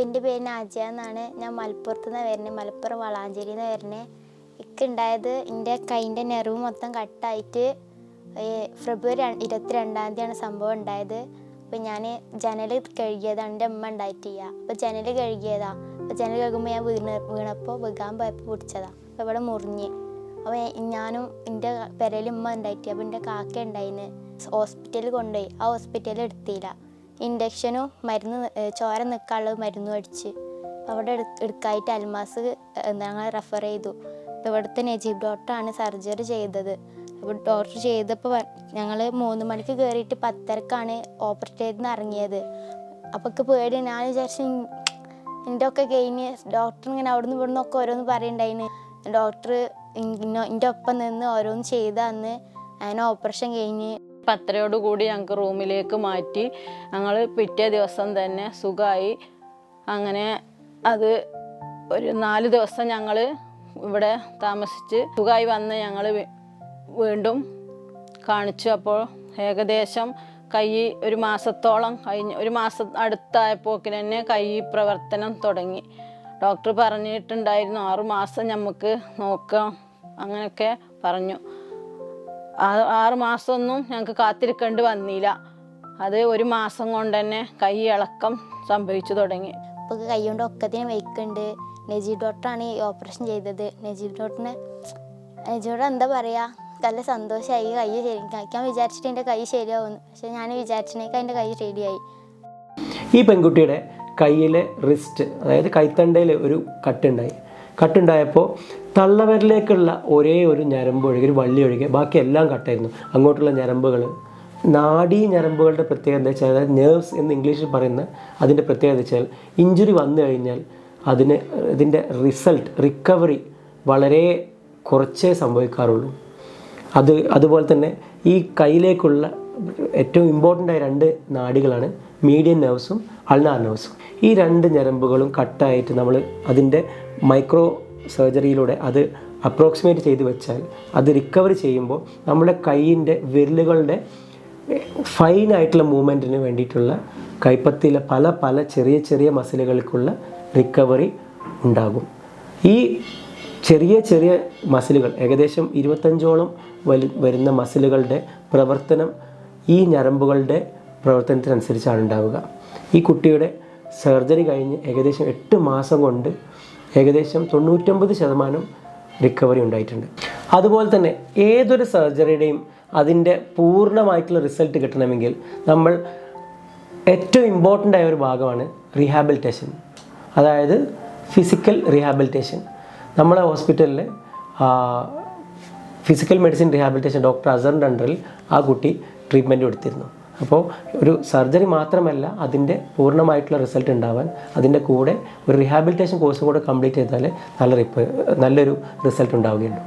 എൻ്റെ പേര് നാജിയ എന്നാണ്. ഞാൻ മലപ്പുറത്ത് നിന്ന് വരുന്നത്, മലപ്പുറം വളാഞ്ചേരിയിൽ നിന്ന് വരുന്നത്. ഉണ്ടായത് എൻ്റെ കൈൻ്റെ നെർവ് മൊത്തം കട്ടായിട്ട് ഫെബ്രുവരി 22-ാം തീയതിയാണ് സംഭവം ഉണ്ടായത്. അപ്പോൾ ഞാൻ ജനൽ കഴുകിയതാണ്, എൻ്റെ അമ്മ ഉണ്ടായിട്ടില്ല. അപ്പോൾ ജനൽ കഴുകിയതാണ്. അപ്പോൾ ജനൽ കഴുകുമ്പോൾ ഞാൻ വീണപ്പോൾ വികാൻ പോയപ്പോൾ പിടിച്ചതാണ്. അപ്പോൾ ഇവിടെ മുറിഞ്ഞ്. അപ്പോൾ ഞാനും എൻ്റെ പെരയിൽ ഉമ്മ ഉണ്ടായിട്ട്, അപ്പോൾ എൻ്റെ കാക്ക ഉണ്ടായിന്. ഹോസ്പിറ്റലിൽ കൊണ്ടുപോയി. ആ ഹോസ്പിറ്റലിൽ എടുത്തില്ല. ഇൻഡക്ഷനും മരുന്ന് ചോര നിൽക്കാനുള്ള മരുന്നും അടിച്ച്. അവിടെ എടുക്കായിട്ട് അൽമാസ് ഞങ്ങൾ റെഫർ ചെയ്തു. അപ്പോൾ ഇവിടുത്തെ നജീബ് ഡോക്ടറാണ് സർജറി ചെയ്തത്. അപ്പോൾ ഡോക്ടർ ചെയ്തപ്പോൾ ഞങ്ങൾ 3 മണിക്ക് കയറിയിട്ട് 10:30-ക്കാണ് ഓപ്പറേറ്റ് ചെയ്ത് ഇറങ്ങിയത്. അപ്പോൾ പേടി. ഞാൻ വിചാരിച്ചു എൻ്റെ ഒക്കെ കഴിഞ്ഞ് ഡോക്ടർ ഇങ്ങനെ അവിടെ നിന്ന് ഇവിടെ നിന്നൊക്കെ ഓരോന്ന് പറയുന്നുണ്ടായിന്. ഡോക്ടർ എൻ്റെ ഒപ്പം നിന്ന് ഓരോന്ന് ചെയ്ത് അന്ന് അങ്ങനെ ഓപ്പറേഷൻ കഴിഞ്ഞ് 10:30 ഞങ്ങൾക്ക് റൂമിലേക്ക് മാറ്റി. ഞങ്ങൾ പിറ്റേ ദിവസം തന്നെ സുഖമായി. അങ്ങനെ അത് ഒരു 4 ദിവസം ഞങ്ങൾ ഇവിടെ താമസിച്ച് സുഖമായി വന്ന് ഞങ്ങൾ വീണ്ടും കാണിച്ചു. അപ്പോൾ ഏകദേശം കൈ 1 മാസത്തോളം കഴിഞ്ഞ്, 1 മാസം അടുത്തായപ്പോക്കിന് തന്നെ കൈ പ്രവർത്തനം തുടങ്ങി. ഡോക്ടർ പറഞ്ഞിട്ടുണ്ടായിരുന്നു 6 മാസം നമുക്ക് നോക്കാം അങ്ങനെയൊക്കെ പറഞ്ഞു. 6 മാസമൊന്നും ഞങ്ങൾക്ക് കാത്തിരിക്കേണ്ടി വന്നില്ല. അത് 1 മാസം കൊണ്ട് തന്നെ കൈ ഇളക്കം സംഭവിച്ചു തുടങ്ങി. ഇപ്പോൾ കൈ കൊണ്ട് ഒക്കത്തിന് വയ്ക്കുന്നുണ്ട്. നജീബ് ഡോക്ടറാണ് ഈ ഓപ്പറേഷൻ ചെയ്തത്. നജീബ് ഡോക്ടർ എന്താ പറയുക, നല്ല സന്തോഷമായി. കൈ ഞാൻ വിചാരിച്ചിട്ട് എൻ്റെ കൈ ശരിയാവുന്നു, പക്ഷെ ഞാൻ വിചാരിച്ചതിനേക്കാൾ എൻ്റെ കൈ റെഡിയായി. ഈ പെൺകുട്ടിയുടെ കയ്യിലെ റിസ്റ്റ്, അതായത് കൈത്തണ്ടയിൽ ഒരു കട്ടുണ്ടായപ്പോൾ തള്ളവരിലേക്കുള്ള ഒരേ ഒരു ഞരമ്പ് ഒഴികെ, ഒരു വള്ളി ഒഴികെ ബാക്കി എല്ലാം കട്ടായിരുന്നു. അങ്ങോട്ടുള്ള ഞരമ്പുകൾ, നാഡീ ഞരമ്പുകളുടെ പ്രത്യേകത എന്താ വെച്ചാൽ, അതായത് നെർവ്സ് എന്ന് ഇംഗ്ലീഷിൽ പറയുന്ന അതിൻ്റെ പ്രത്യേകത വെച്ചാൽ, ഇഞ്ചുറി വന്നു കഴിഞ്ഞാൽ ഇതിൻ്റെ റിക്കവറി വളരെ കുറച്ചേ സംഭവിക്കാറുള്ളൂ. അതുപോലെ തന്നെ ഈ കയ്യിലേക്കുള്ള ഏറ്റവും ഇമ്പോർട്ടൻ്റ് ആയ 2 നാഡികളാണ് മീഡിയൻ നെർവ്സും അൾനാർ നെർവ്സും. ഈ 2 ഞരമ്പുകളും കട്ടായിട്ട് നമ്മൾ അതിൻ്റെ മൈക്രോ സർജറിയിലൂടെ അത് അപ്രോക്സിമേറ്റ് ചെയ്ത് വെച്ചാൽ അത് റിക്കവറി ചെയ്യുമ്പോൾ നമ്മുടെ കൈയിൻ്റെ വിരലുകളുടെ ഫൈനായിട്ടുള്ള മൂവ്മെൻറ്റിന് വേണ്ടിയിട്ടുള്ള കൈപ്പത്തിയിലെ പല ചെറിയ ചെറിയ മസിലുകൾക്കുള്ള റിക്കവറി ഉണ്ടാകും. ഈ ചെറിയ മസിലുകൾ, ഏകദേശം 25ഓളം വരുന്ന മസിലുകളുടെ പ്രവർത്തനം ഈ ഞരമ്പുകളുടെ പ്രവർത്തനത്തിനനുസരിച്ചാണ് ഉണ്ടാവുക. ഈ കുട്ടിയുടെ സർജറി കഴിഞ്ഞ് ഏകദേശം 8 മാസം കൊണ്ട് ഏകദേശം 99% റിക്കവറി ഉണ്ടായിട്ടുണ്ട്. അതുപോലെ തന്നെ ഏതൊരു സർജറിയുടെയും അതിൻ്റെ പൂർണ്ണമായിട്ടുള്ള റിസൾട്ട് കിട്ടണമെങ്കിൽ നമ്മൾ ഏറ്റവും ഇമ്പോർട്ടൻ്റ് ആയ ഒരു ഭാഗമാണ് റീഹാബിലിറ്റേഷൻ, അതായത് ഫിസിക്കൽ റീഹാബിലിറ്റേഷൻ. നമ്മളെ ഹോസ്പിറ്റലിൽ ഫിസിക്കൽ മെഡിസിൻ റീഹാബിലിറ്റേഷൻ ഡോക്ടർ അസറിൻ്റെ അണ്ടറിൽ ആ കുട്ടി ട്രീറ്റ്മെൻറ്റ് എടുത്തിരുന്നു. അപ്പോൾ ഒരു സർജറി മാത്രമല്ല, അതിൻ്റെ പൂർണ്ണമായിട്ടുള്ള റിസൾട്ട് ഉണ്ടാവാൻ അതിൻ്റെ കൂടെ ഒരു റീഹാബിലിറ്റേഷൻ കോഴ്സും കൂടെ കംപ്ലീറ്റ് ചെയ്താൽ നല്ലൊരു റിസൾട്ട് ഉണ്ടാവുകയുള്ളൂ.